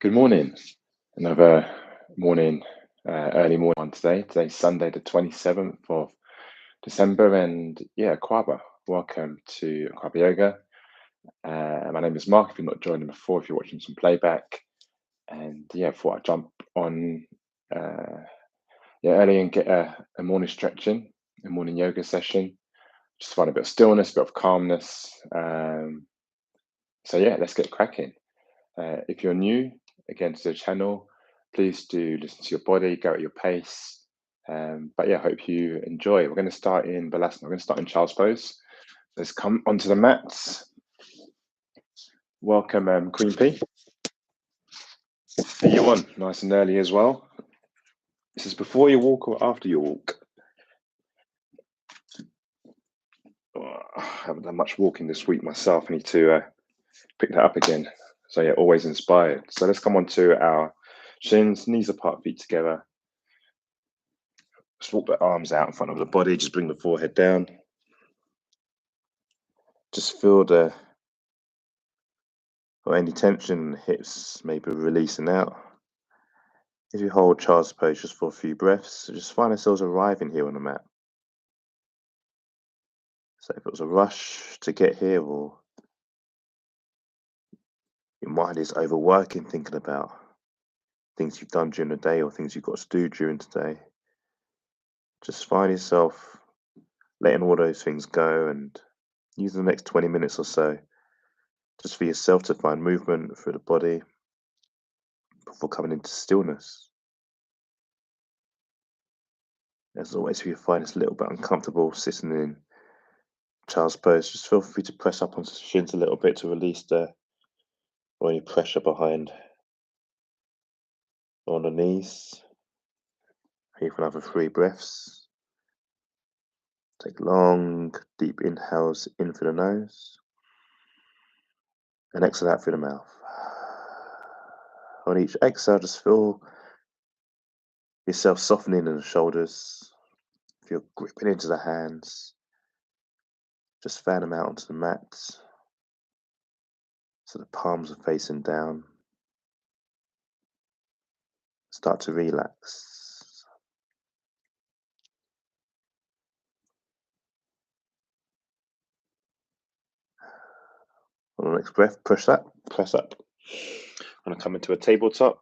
Good morning. Another morning, early morning one today. Today's Sunday, the 27th of December. And yeah, Akwaaba, welcome to Akwaaba Yoga. My name is Mark, if you're not joining before, if you're watching some playback. And yeah, I thought I'd jump on early and get a morning stretching, a morning yoga session. Just find a bit of stillness, a bit of calmness. So yeah, let's get cracking. If you're new again to the channel, please do listen to your body, go at your pace. But yeah, I hope you enjoy. We're going to start in Balasana. We're going to start in child's pose. Let's come onto the mats. Welcome, Queen P. Are you on nice and early as well? This is before you walk or after you walk? I haven't done much walking this week myself. I need to pick that up again. So yeah, always inspired. So let's come on to our shins, knees apart, feet together. Just walk the arms out in front of the body. Just bring the forehead down. Just feel any tension in the hips maybe releasing out. If you hold child's pose just for a few breaths, just find ourselves arriving here on the mat. So if it was a rush to get here, or your mind is overworking, thinking about things you've done during the day or things you've got to do during today, just find yourself letting all those things go and use the next 20 minutes or so just for yourself to find movement through the body before coming into stillness. As always, if you find it's a little bit uncomfortable sitting in child's pose, just feel free to press up onto the shins a little bit to release any pressure behind on the knees. Here for another 3 breaths. Take long, deep inhales in through the nose and exhale out through the mouth. On each exhale, just feel yourself softening in the shoulders. Feel gripping into the hands. Just fan them out onto the mat so the palms are facing down. Start to relax. On the next breath, press up. I'm going to come into a tabletop.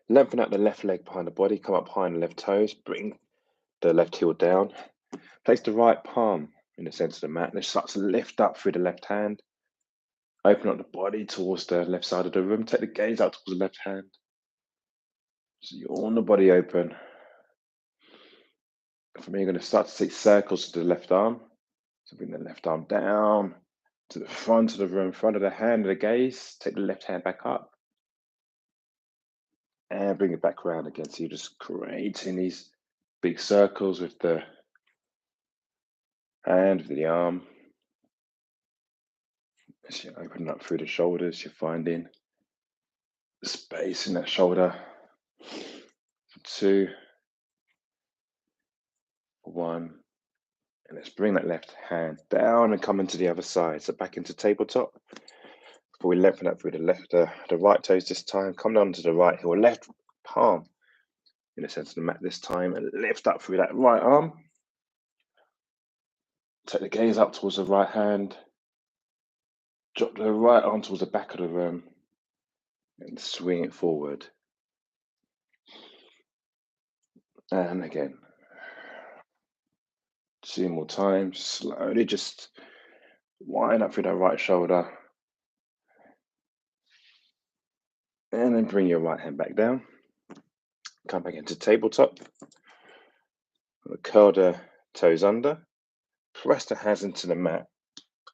Lengthen out the left leg behind the body, come up high on the left toes, bring the left heel down. Place the right palm in the center of the mat. Let's start to lift up through the left hand. Open up the body towards the left side of the room. Take the gaze out towards the left hand. So you're on the body open. For me, you're going to start to take circles to the left arm. So bring the left arm down to the front of the room, front of the hand, and the gaze. Take the left hand back up. And bring it back around again. So you're just creating these big circles with the hand, with the arm. As you open up through the shoulders, you're finding space in that shoulder. For 2, for 1. And let's bring that left hand down and come into the other side. So back into tabletop. Before we lengthen up through the right toes this time, come down to the right heel, left palm in the center of the mat this time, and lift up through that right arm. Take the gaze up towards the right hand. Drop the right arm towards the back of the room and swing it forward. And again. 2 more times. Slowly just wind up through that right shoulder. And then bring your right hand back down. Come back into tabletop. Curl the toes under. Press the hands into the mat.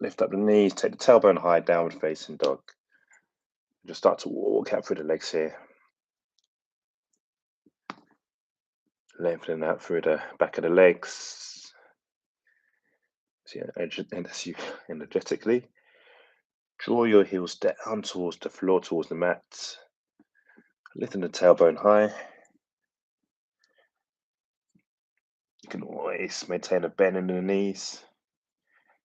Lift up the knees. Take the tailbone high, downward facing dog. Just start to walk out through the legs here. Lengthening out through the back of the legs. So and as you energetically draw your heels down towards the floor, towards the mat. Lifting the tailbone high. You can always maintain a bend in the knees.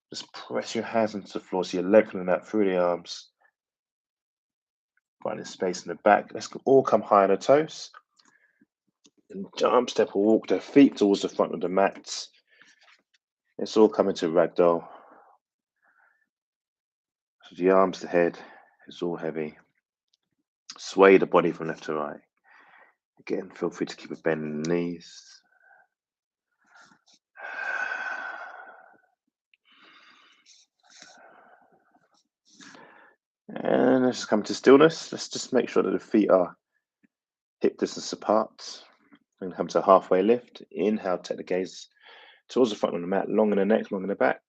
Just press your hands into the floor so you're lengthening out through the arms. finding space in the back. Let's all come high on the toes. And jump, step, or walk the feet towards the front of the mat. Let's all come into ragdoll. So the arms, the head is all heavy. Sway the body from left to right. Again, feel free to keep a bend in the knees. And let's come to stillness. Let's just make sure that the feet are hip distance apart. And come to a halfway lift. Inhale, take the gaze towards the front of the mat, long in the neck, long in the back.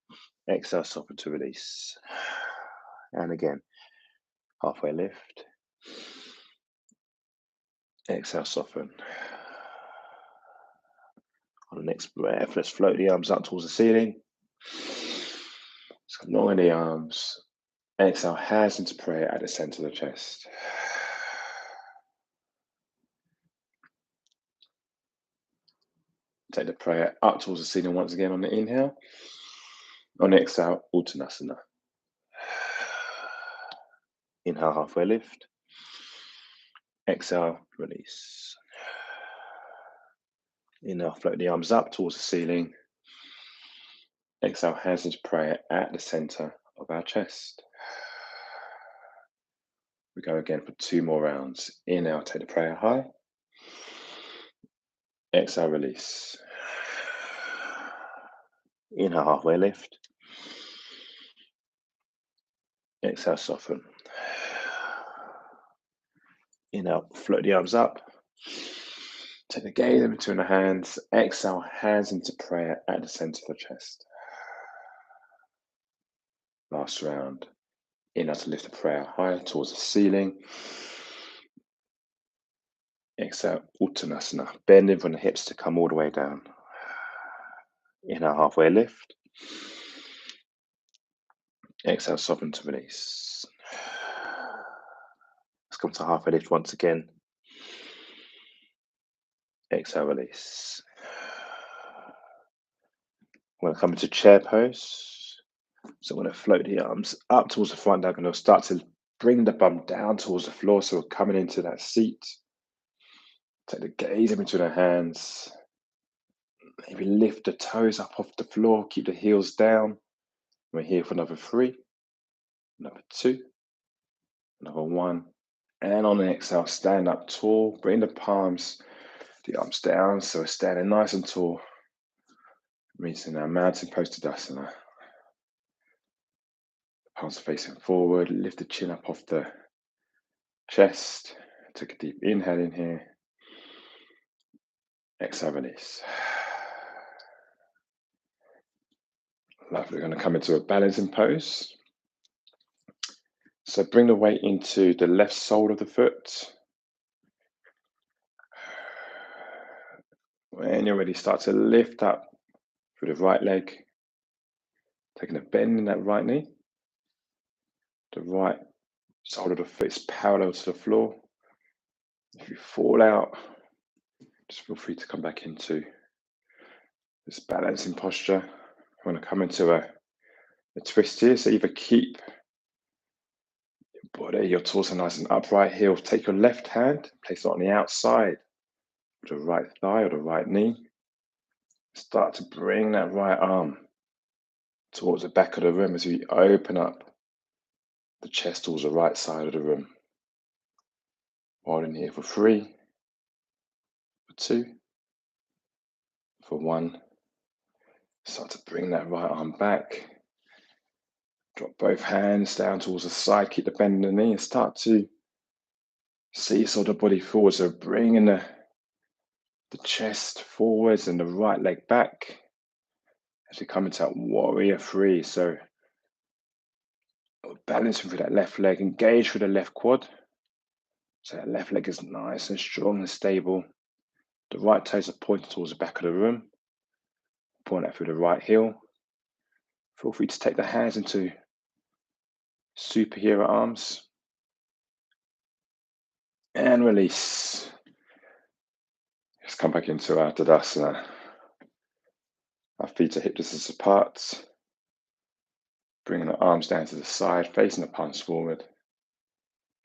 Exhale, soften to release. And again, halfway lift. Exhale, soften. On the next breath, let's float the arms up towards the ceiling. Let's come long in the arms. Exhale, hands into prayer at the center of the chest. Take the prayer up towards the ceiling once again on the inhale. On the exhale, Uttanasana. Inhale, halfway lift. Exhale, release. Inhale, float the arms up towards the ceiling. Exhale, hands into prayer at the center of our chest. We go again for 2 more rounds. Inhale, take the prayer high. Exhale, release. Inhale, halfway lift. Exhale, soften. Inhale, float the arms up. Take the gaze in between the hands. Exhale, hands into prayer at the center of the chest. Last round. Inhale to lift the prayer high towards the ceiling. Exhale, Uttanasana. Bending from the hips to come all the way down. Inhale, halfway lift. Exhale, soften to release. Let's come to halfway lift once again. Exhale, release. I'm going to come into chair pose. So I'm going to float the arms up towards the front diagonal. Start to bring the bum down towards the floor. So we're coming into that seat. Take the gaze in between the hands. Maybe lift the toes up off the floor. Keep the heels down. We're here for another 3, another 2, another 1. And on the exhale, stand up tall. Bring the palms, the arms down. So we're standing nice and tall. Reaching our mountain pose Tadasana. Palms facing forward. Lift the chin up off the chest. Take a deep inhale in here. Exhale, release. Lovely. We're going to come into a balancing pose. So bring the weight into the left sole of the foot. When you're ready, start to lift up through the right leg. Taking a bend in that right knee. The right sole of the foot is parallel to the floor. If you fall out, just feel free to come back into this balancing posture. I'm going to come into a twist here. So either keep your body, your torso nice and upright here, or take your left hand, place it on the outside of the right thigh or the right knee. Start to bring that right arm towards the back of the room as we open up the chest towards the right side of the room. Holding here for 3, for 2, for 1. Start to bring that right arm back. Drop both hands down towards the side. Keep the bend in the knee and start to seesaw the body forward. So bringing the chest forwards and the right leg back as we come into that warrior 3. So balancing through that left leg, engage through the left quad. So that left leg is nice and strong and stable. The right toes are pointed towards the back of the room. Point that through the right heel. Feel free to take the hands into superhero arms. And release. Let's come back into our Tadasana. Our feet are hip distance apart. Bringing the arms down to the side, facing the palms forward.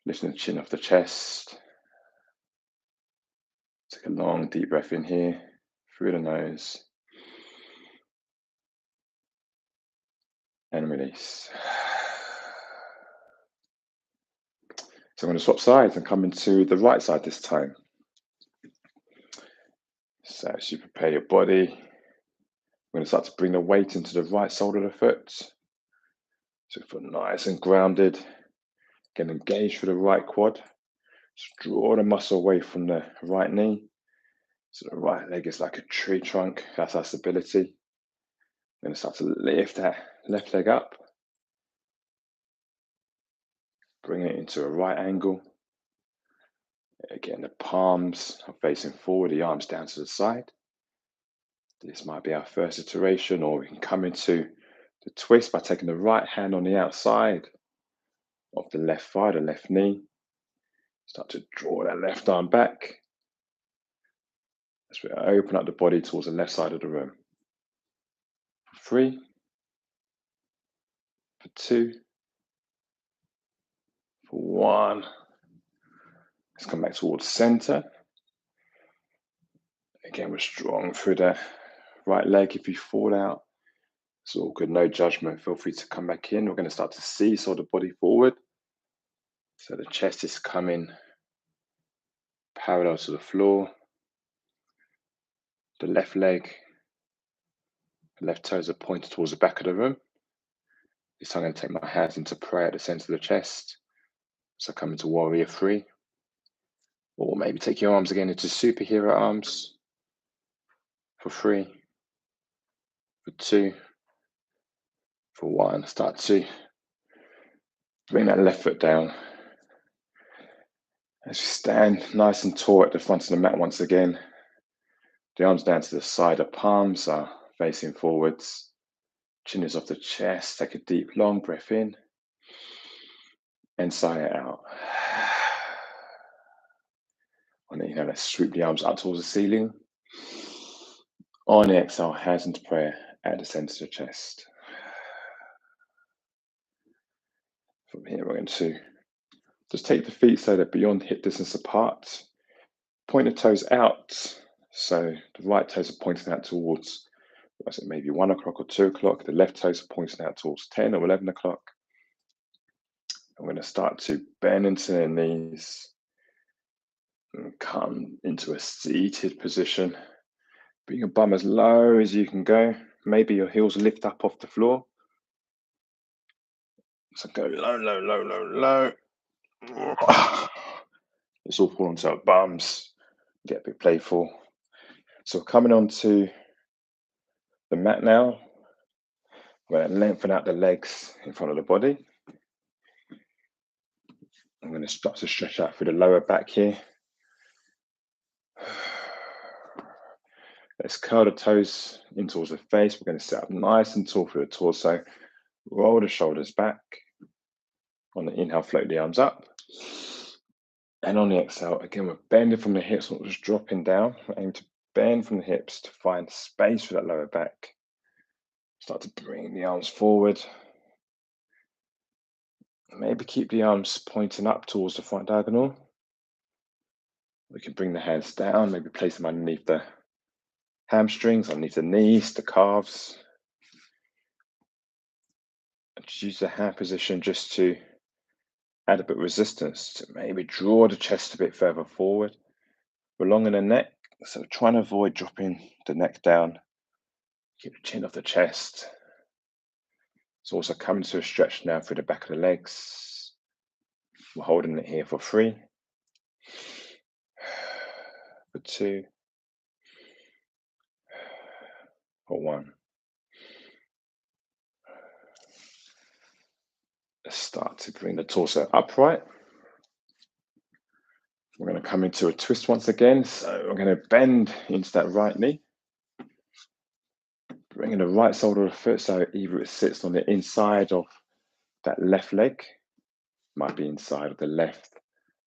Lifting the chin off the chest. Take a long, deep breath in here, through the nose, and release. So I'm going to swap sides and come into the right side this time. So as you prepare your body, we're going to start to bring the weight into the right sole of the foot. So foot nice and grounded. Again, engage through the right quad. Just draw the muscle away from the right knee. So the right leg is like a tree trunk. That's our stability. We're going to start to lift that left leg up. Bring it into a right angle. Again, the palms are facing forward, the arms down to the side. This might be our first iteration, or we can come into the twist by taking the right hand on the outside of the left thigh, the left knee. Start to draw that left arm back as we open up the body towards the left side of the room. For 3, for 2, for 1. Let's come back towards center. Again, we're strong through the right leg. If you fall out, it's all good, no judgment. Feel free to come back in. We're going to start to seesaw the body forward. So the chest is coming parallel to the floor. The left leg, the left toes are pointed towards the back of the room. This time I'm going to take my hands into prayer at the center of the chest. So come into warrior 3. Or maybe take your arms again into superhero arms. For 3, for 2, for 1. Start to bring that left foot down. As you stand nice and tall at the front of the mat once again. The arms down to the side, the palms are facing forwards. Chin is off the chest. Take a deep, long breath in. And sigh it out. On the inhale, let's sweep the arms up towards the ceiling. On the exhale, hands into prayer at the center of the chest. From here, we're going to just take the feet so they're beyond hip distance apart. Point the toes out. So the right toes are pointing out towards, was it maybe 1 o'clock or 2 o'clock? The left toes are pointing out towards 10 or 11 o'clock. I'm going to start to bend into the knees and come into a seated position. Bring your bum as low as you can go. Maybe your heels lift up off the floor. So go low, low, low, low, low. Let's all fall onto our bums. Get a bit playful. So coming onto the mat now. We're going to lengthen out the legs in front of the body. I'm going to start to stretch out through the lower back here. Let's curl the toes in towards the face. We're going to sit up nice and tall through the torso. Roll the shoulders back. On the inhale, float the arms up. And on the exhale, again, we're bending from the hips, not just dropping down. We're aiming to bend from the hips to find space for that lower back. Start to bring the arms forward. Maybe keep the arms pointing up towards the front diagonal. We can bring the hands down, maybe place them underneath the hamstrings, underneath the knees, the calves. And just use the hand position just to add a bit of resistance, to maybe draw the chest a bit further forward. We're long in the neck, so trying to avoid dropping the neck down. Keep the chin off the chest. It's also coming to a stretch now through the back of the legs. We're holding it here for 3, for 2, for 1. Let's start to bring the torso upright. We're going to come into a twist once again. So we're going to bend into that right knee. Bringing the right sole of the foot, so either it sits on the inside of that left leg, might be inside of the left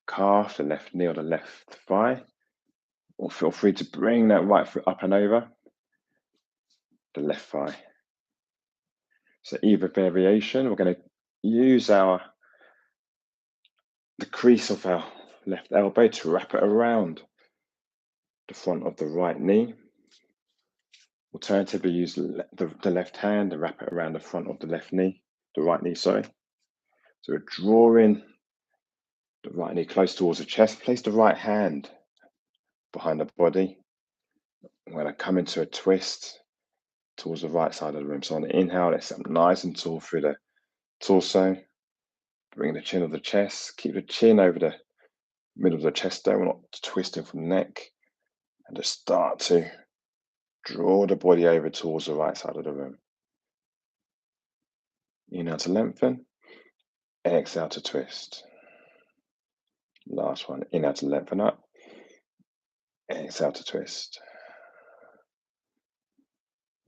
calf, the left knee, or the left thigh. Or feel free to bring that right foot up and over the left thigh. So either variation, we're going to use our the crease of our left elbow to wrap it around the front of the right knee. Alternatively, use the left hand and wrap it around the front of the left knee, the right knee, sorry. So we're drawing the right knee close towards the chest. Place the right hand behind the body. I'm going to come into a twist towards the right side of the room. So on the inhale, let's sit up nice and tall through the torso. Bring the chin of the chest. Keep the chin over the middle of the chest there. We're not twisting from the neck. And just start to draw the body over towards the right side of the room. Inhale to lengthen. Exhale to twist. Last one. Inhale to lengthen up. Exhale to twist.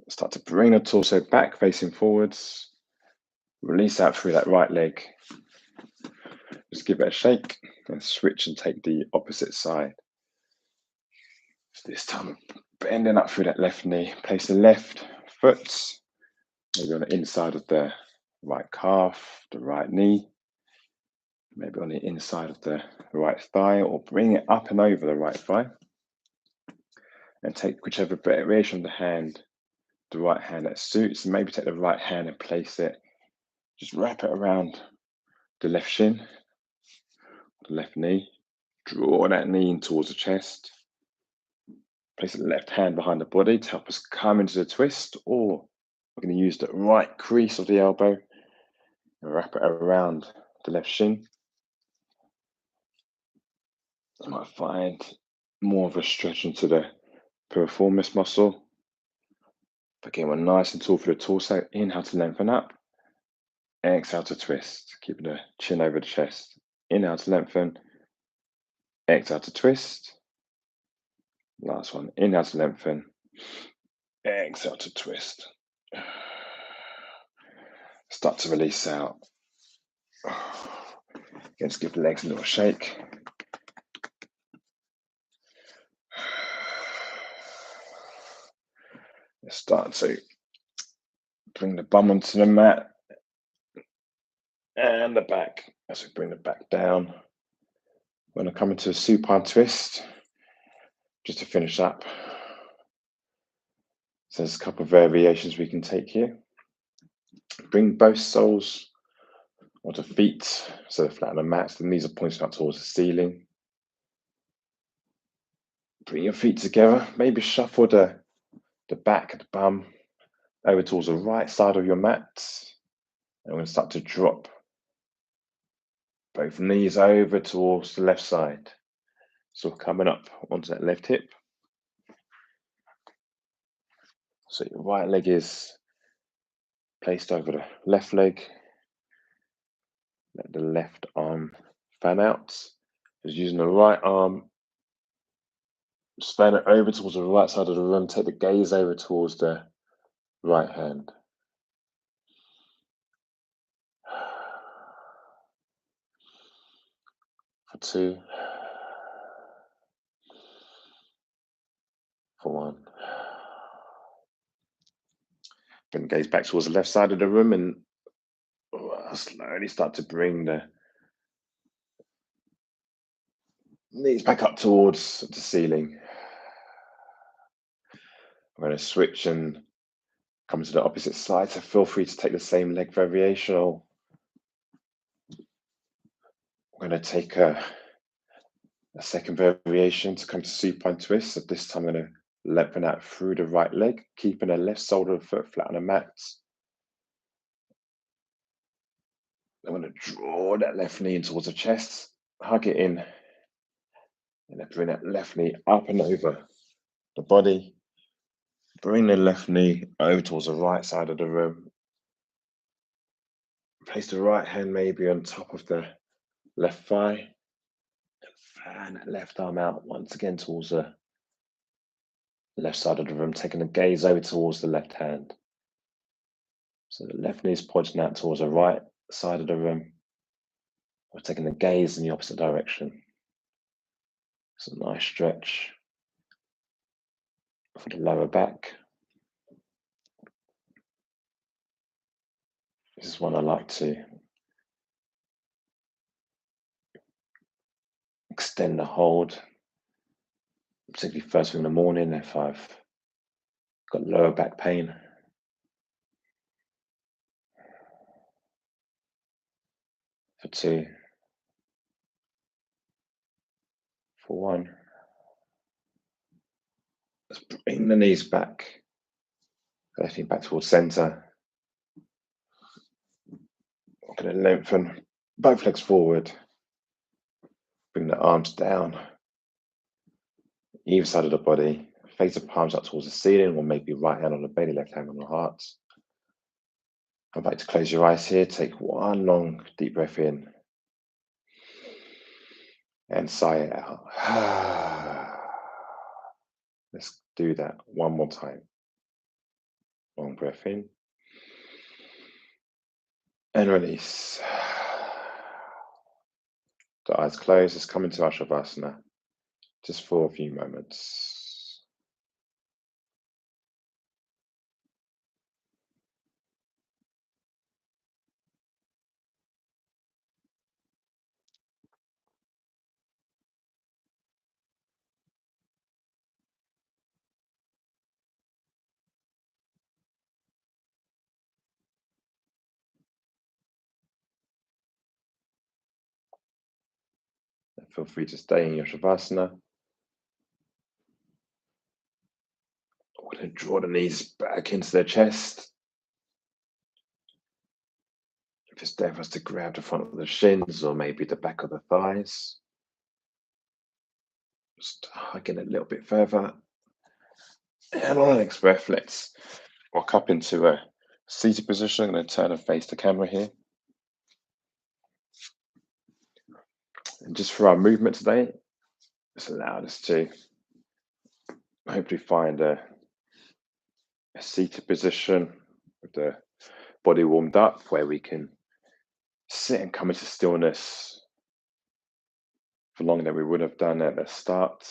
Start to bring the torso back, facing forwards. Release out through that right leg. Just give it a shake and switch and take the opposite side. So this time, bending up through that left knee. Place the left foot maybe on the inside of the right calf, the right knee, maybe on the inside of the right thigh, or bring it up and over the right thigh. And take whichever variation of the hand, the right hand that suits, and maybe take the right hand and place it, just wrap it around the left shin, the left knee, draw that knee in towards the chest, place the left hand behind the body to help us come into the twist, or we're going to use the right crease of the elbow and wrap it around the left shin. You might find more of a stretch into the piriformis muscle. Again, we're nice and tall for the torso. Inhale to lengthen up. Exhale to twist, keeping the chin over the chest. Inhale to lengthen. Exhale to twist. Last one. Inhale to lengthen. Exhale to twist. Start to release out. Again, just give the legs a little shake. Start to bring the bum onto the mat and the back as we bring the back down. We're going to come into a supine twist just to finish up. So there's a couple of variations we can take here. Bring both soles onto feet so they're flat on the mat. The knees are pointing up towards the ceiling. Bring your feet together. Maybe shuffle the back of the bum over towards the right side of your mat. And we're going to start to drop both knees over towards the left side. So coming up onto that left hip. So your right leg is placed over the left leg. Let the left arm fan out. Just using the right arm, just fan it over towards the right side of the room. Take the gaze over towards the right hand. For 2. For 1. Bring the gaze back towards the left side of the room and slowly start to bring the knees back up towards the ceiling. I'm going to switch and come to the opposite side, so feel free to take the same leg variation, or I'm going to take a second variation to come to supine twist. So this time I'm going to lengthen out through the right leg, keeping the left sole of the foot flat on the mat. I'm going to draw that left knee in towards the chest, hug it in, and then bring that left knee up and over the body. Bring the left knee over towards the right side of the room. Place the right hand maybe on top of the left thigh. And fan that left arm out once again towards the left side of the room, taking the gaze over towards the left hand. So the left knee is pointing out towards the right side of the room. We're taking the gaze in the opposite direction. It's a nice stretch for the lower back. This is one I like to extend the hold, particularly first thing in the morning if I've got lower back pain. For 2, for 1. Let's bring the knees back, lifting back towards center. I'm going to lengthen both legs forward. Bring the arms down, either side of the body. Face the palms up towards the ceiling, or maybe right hand on the belly, left hand on the heart. I'd like to close your eyes here. Take one long, deep breath in. And sigh it out. Let's do that one more time. Long breath in. And release. The eyes closed. Let's come into our Shavasana just for a few moments. Feel free to stay in your Shavasana. We're going to draw the knees back into the chest. If it's there for us to grab the front of the shins or maybe the back of the thighs. Just hugging it a little bit further. And on the next breath, let's walk up into a seated position. I'm going to turn and face the camera here. And just for our movement today, it's allowed us to hopefully find a seated position with the body warmed up where we can sit and come into stillness for longer than we would have done at the start.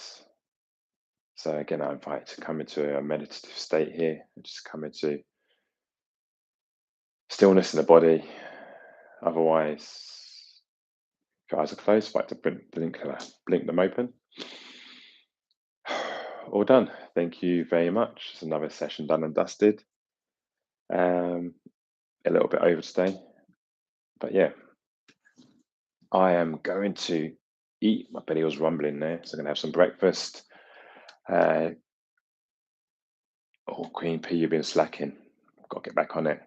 So again, I invite you to come into a meditative state here and just come into stillness in the body. Otherwise, if your eyes are closed, I like to blink them open. All done. Thank you very much. It's another session done and dusted. A little bit over today, but yeah, I am going to eat. My belly was rumbling there, so I'm gonna have some breakfast. Oh, Queen P, you've been slacking. I've got to get back on it.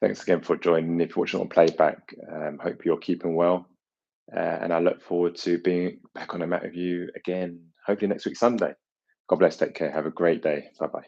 Thanks again for joining. If you're watching on playback, hope you're keeping well, and I look forward to being back on the mat with you again, hopefully next week Sunday. God bless. Take care. Have a great day. Bye bye.